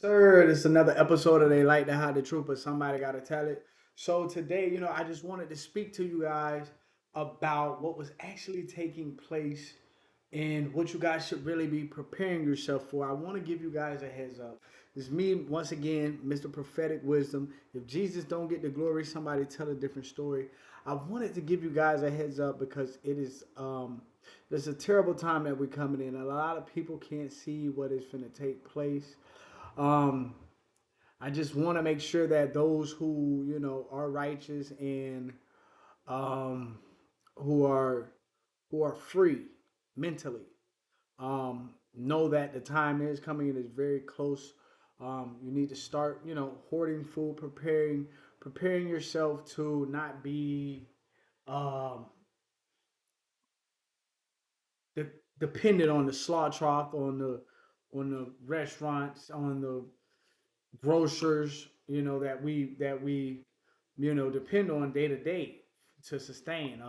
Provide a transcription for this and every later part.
Sir, this is another episode of They Like to Hide the Truth, but somebody got to tell it. So today, I just wanted to speak to you guys about what was actually taking place and what you guys should really be preparing yourself for. I want to give you guys a heads up. It's me once again, Mr. Prophetic Wisdom. If Jesus don't get the glory, somebody tell a different story. I wanted to give you guys a heads up because there's a terrible time that we're coming in. A lot of people can't see what is going to take place. Um, I just want to make sure that those who are righteous and um, who are free mentally know that the time is coming and is very close. You need to start, hoarding food, preparing yourself to not be um, de- dependent on the slot trough, on the restaurants, on the grocers, that we depend on day to day to sustain.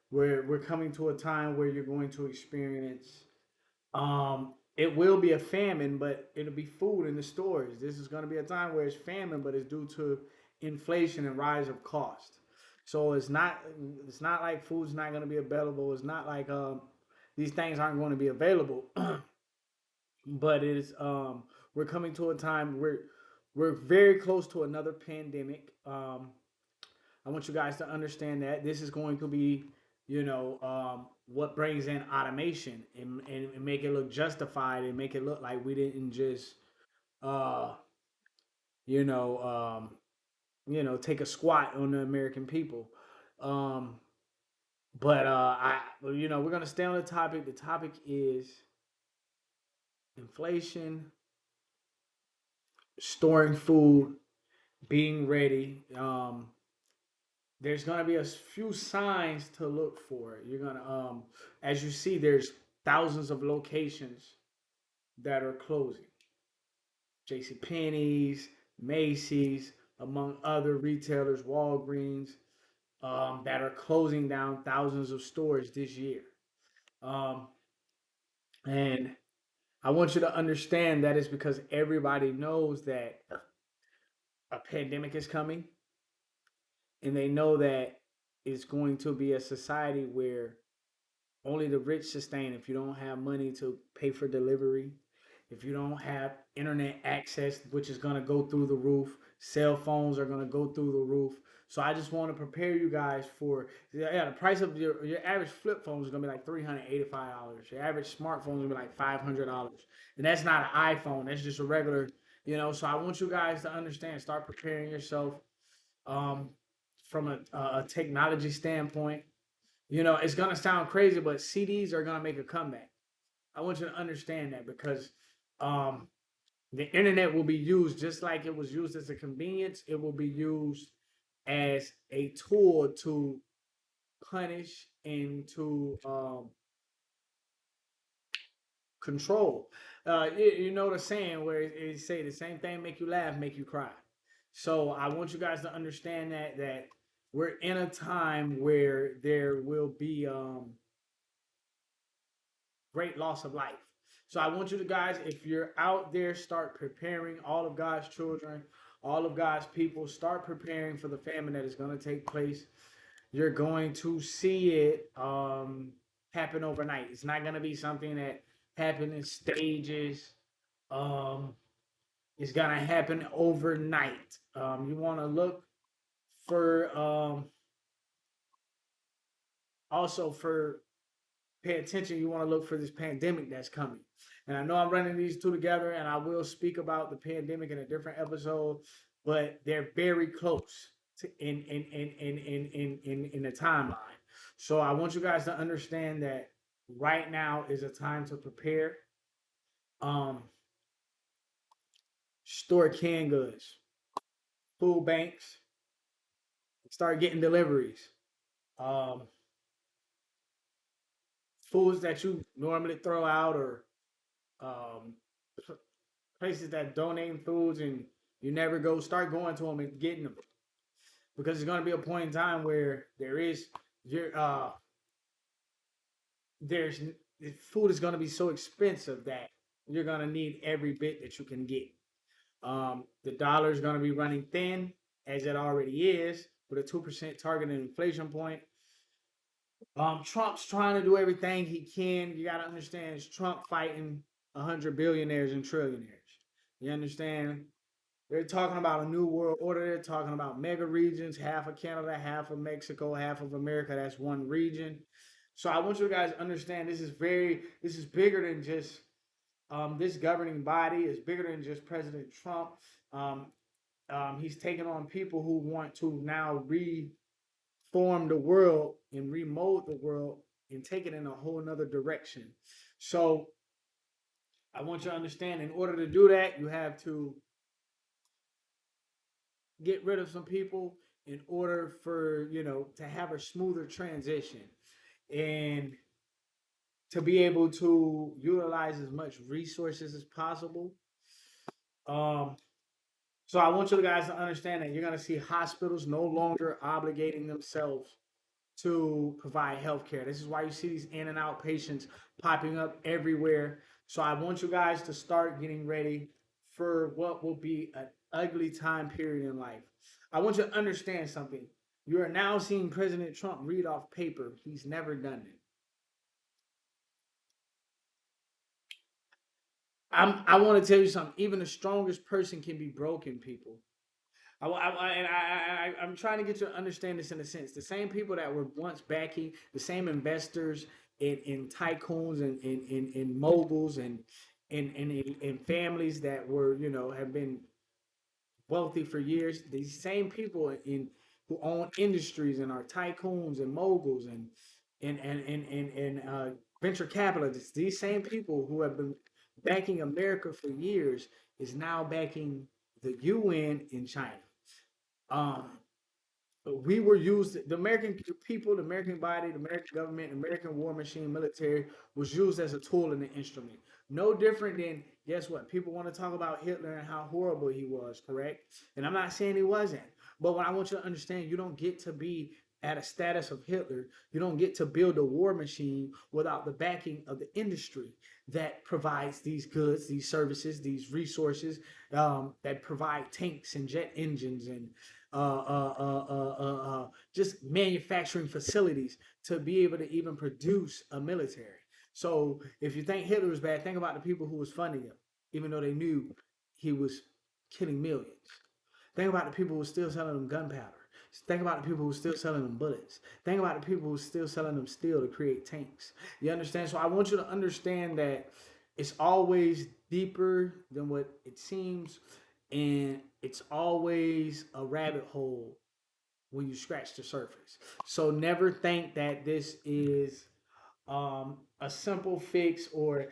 We're coming to a time where you're going to experience. It will be a famine, but it'll be food in the stores. This is going to be a time where it's famine, but it's due to inflation and rise of cost. So it's not like food's not going to be available. It's not like these things aren't going to be available. But it is we're coming to a time where we're very close to another pandemic. I want you guys to understand that this is going to be, what brings in automation and make it look justified and make it look like we didn't just, uh, you know, um, take a squat on the American people. Um, we're gonna stay on the topic. The topic is inflation, storing food, being ready. There's gonna be a few signs to look for. You're gonna, as you see, there's thousands of locations that are closing. J.C. Penney's, Macy's, among other retailers, Walgreens, that are closing down thousands of stores this year. Um, and I want you to understand that is because everybody knows that a pandemic is coming, and they know that it's going to be a society where only the rich sustain. If you don't have money to pay for delivery, if you don't have internet access, which is going to go through the roof, cell phones are going to go through the roof. So I just want to prepare you guys for, yeah, the price of your average flip phone is going to be like $385. Your average smartphone is going to be like $500. And that's not an iPhone. That's just a regular, so I want you guys to understand, start preparing yourself um, from a technology standpoint. It's gonna sound crazy, but CDs are gonna make a comeback. I want you to understand that because um, the internet will be used just like it was used as a convenience. It will be used as a tool to punish and to control. You know the saying where it say the same thing make you laugh, make you cry. So I want you guys to understand that we're in a time where there will be great loss of life. So I want you to guys, if you're out there, start preparing. All of God's children, all of God's people, start preparing for the famine that is going to take place. You're going to see it happen overnight. It's not going to be something that happens in stages. Um, it's going to happen overnight. You want to look for also for pay attention. You want to look for this pandemic that's coming. And I know I'm running these two together, and I will speak about the pandemic in a different episode, but they're very close to in the timeline. So I want you guys to understand that right now is a time to prepare. Um, Store canned goods, food banks, start getting deliveries. Um, Foods that you normally throw out or um, places that donate foods and you never go, start going to them and getting them because there's going to be a point in time where your there's food is going to be so expensive that you're going to need every bit that you can get. The dollar is going to be running thin, as it already is, with a 2% targeted inflation point. Trump's trying to do everything he can. You got to understand, it's Trump fighting 100 billionaires and trillionaires. You understand? They're talking about a new world order. They're talking about mega regions, half of Canada, half of Mexico, half of America. That's one region. So I want you guys to understand this is bigger than just this governing body. Is bigger than just President Trump. Um, he's taking on people who want to now reform the world and remold the world and take it in a whole nother direction. So I want you to understand, in order to do that, you have to get rid of some people in order for, to have a smoother transition and to be able to utilize as much resources as possible. Um, so I want you guys to understand that you're going to see hospitals no longer obligating themselves to provide health care. This is why you see these in and out patients popping up everywhere. So I want you guys to start getting ready for what will be an ugly time period in life. I want you to understand something. You are now seeing President Trump read off paper. He's never done it. I want to tell you something. Even the strongest person can be broken, people. I'm trying to get you to understand this in a sense. The same people that were once backing, the same investors in tycoons and moguls and families that were, have been wealthy for years. These same people in who own industries and are tycoons and moguls and venture capitalists. These same people who have been backing America for years is now backing the UN in China. Um, we were used, the American people, the American body, the American government, the American war machine, military was used as a tool and an instrument. No different than, guess what? People want to talk about Hitler and how horrible he was, correct? And I'm not saying he wasn't. But what I want you to understand, you don't get to be at a status of Hitler. You don't get to build a war machine without the backing of the industry that provides these goods, these services, these resources, that provide tanks and jet engines and just manufacturing facilities to be able to even produce a military. So if you think Hitler was bad, think about the people who was funding him, even though they knew he was killing millions. Think about the people who were still selling them gunpowder. Think about the people who were still selling them bullets. Think about the people who were still selling them steel to create tanks. You understand? So I want you to understand that it's always deeper than what it seems, and it's always a rabbit hole when you scratch the surface. So never think that this is a simple fix or.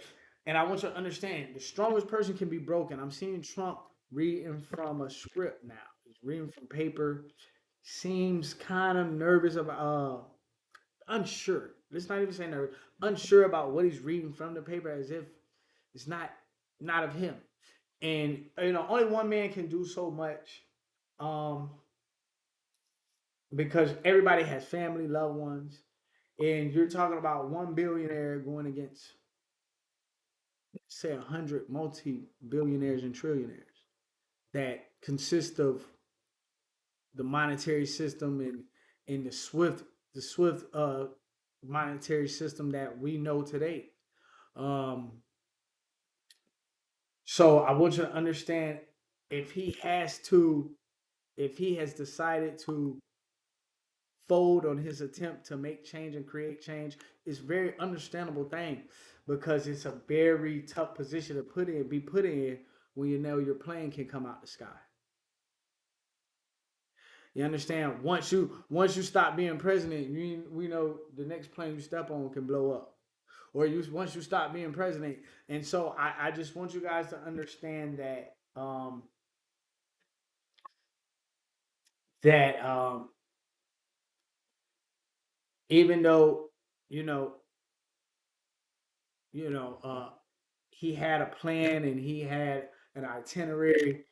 And I want you to understand, the strongest person can be broken. I'm seeing Trump reading from a script now. He's reading from paper. Seems kind of nervous about, unsure. Let's not even say nervous. Unsure about what he's reading from the paper, as if it's not of him. And only one man can do so much, um, because everybody has family, loved ones, and you're talking about one billionaire going against, say, 100 multi-billionaires and trillionaires that consist of the monetary system and the swift monetary system that we know today. Um, so I want you to understand, if he has to, if he has decided to fold on his attempt to make change and create change, it's a very understandable thing, because it's a very tough position to be put in when you know your plane can come out the sky. You understand? Once you stop being president, we know the next plane you step on can blow up. Or you once you stop being president. And so I just want you guys to understand that, that even though, you know, you know, he had a plan and he had an itinerary,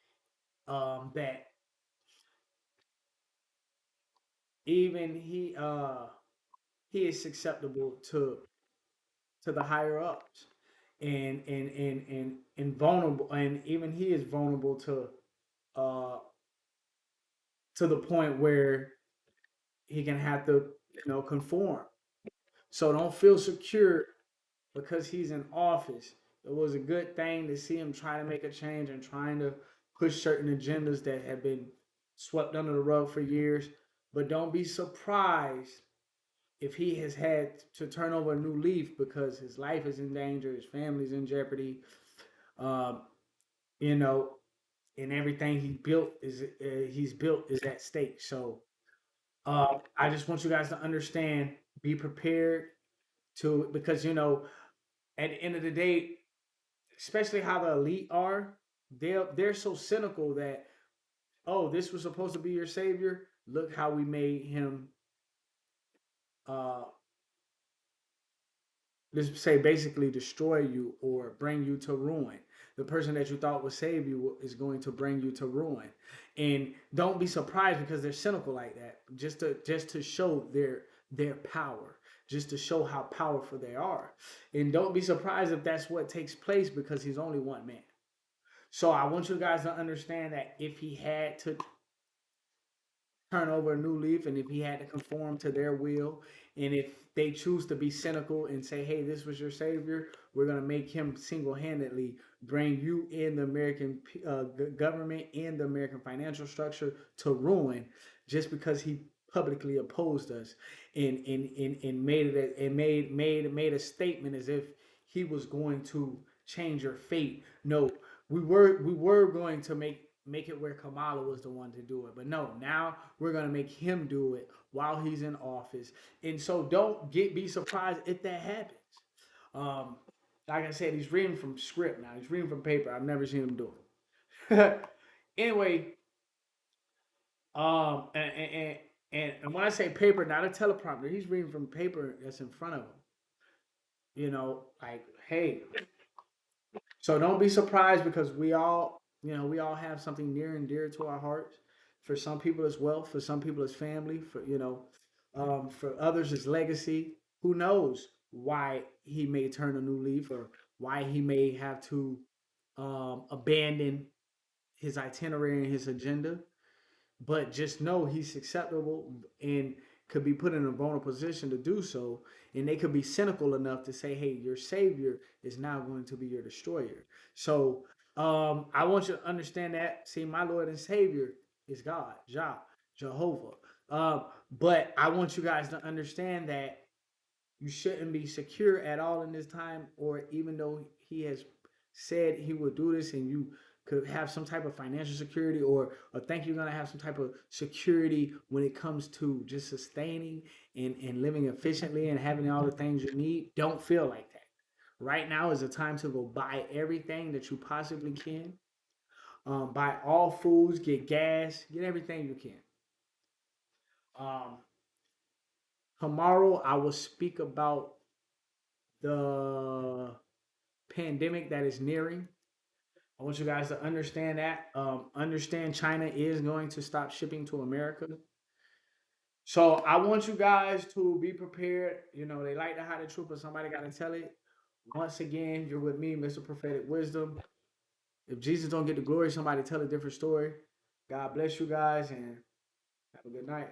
that even he is susceptible to the higher ups. and vulnerable, and even he is vulnerable uh to the point where he can have to, conform. So don't feel secure because he's in office. It was a good thing to see him trying to make a change and trying to push certain agendas that have been swept under the rug for years. But don't be surprised if he has had to turn over a new leaf because his life is in danger, his family's in jeopardy, um, you know, and everything he's built is at stake. So I just want you guys to understand, be prepared to, because at the end of the day, especially how the elite are, they're so cynical that, oh, this was supposed to be your savior. Look how we made him. Uh, let's say basically destroy you or bring you to ruin. The person that you thought would save you is going to bring you to ruin. And don't be surprised because they're cynical like that. Just to show their power, just to show how powerful they are. And don't be surprised if that's what takes place because he's only one man. So I want you guys to understand that if he had to turn over a new leaf and if he had to conform to their will, and if they choose to be cynical and say, hey, this was your savior, we're going to make him single-handedly bring you in the American government and the American financial structure to ruin just because he publicly opposed us and made it and made a statement as if he was going to change your fate. No, we were going to make it where Kamala was the one to do it. But no, now we're gonna make him do it while he's in office. And so don't be surprised if that happens. Um, like I said, he's reading from script now. He's reading from paper. I've never seen him do it. Anyway, um, and, and and when I say paper, not a teleprompter, he's reading from paper that's in front of him. Like, hey, so don't be surprised because we all have something near and dear to our hearts. For some people, it's wealth. For some people, it's family. For others, it's legacy. Who knows why he may turn a new leaf or why he may have to abandon his itinerary and his agenda, but just know he's acceptable and could be put in a vulnerable position to do so. And they could be cynical enough to say, hey, your savior is now going to be your destroyer. So I want you to understand that. See, my Lord and Savior is God, Jehovah. But I want you guys to understand that you shouldn't be secure at all in this time, or even though he has said he will do this and you could have some type of financial security or think you're going to have some type of security when it comes to just sustaining and living efficiently and having all the things you need. Don't feel like that. Right now is the time to go buy everything that you possibly can. Buy all foods, get gas, get everything you can. um, Tomorrow I will speak about the pandemic that is nearing. I want you guys to understand that. Understand China is going to stop shipping to America. So I want you guys to be prepared. They like to hide the truth, but somebody got to tell it. Once again, you're with me, Mr. Prophetic Wisdom. If Jesus don't get the glory, somebody tell a different story. God bless you guys and have a good night.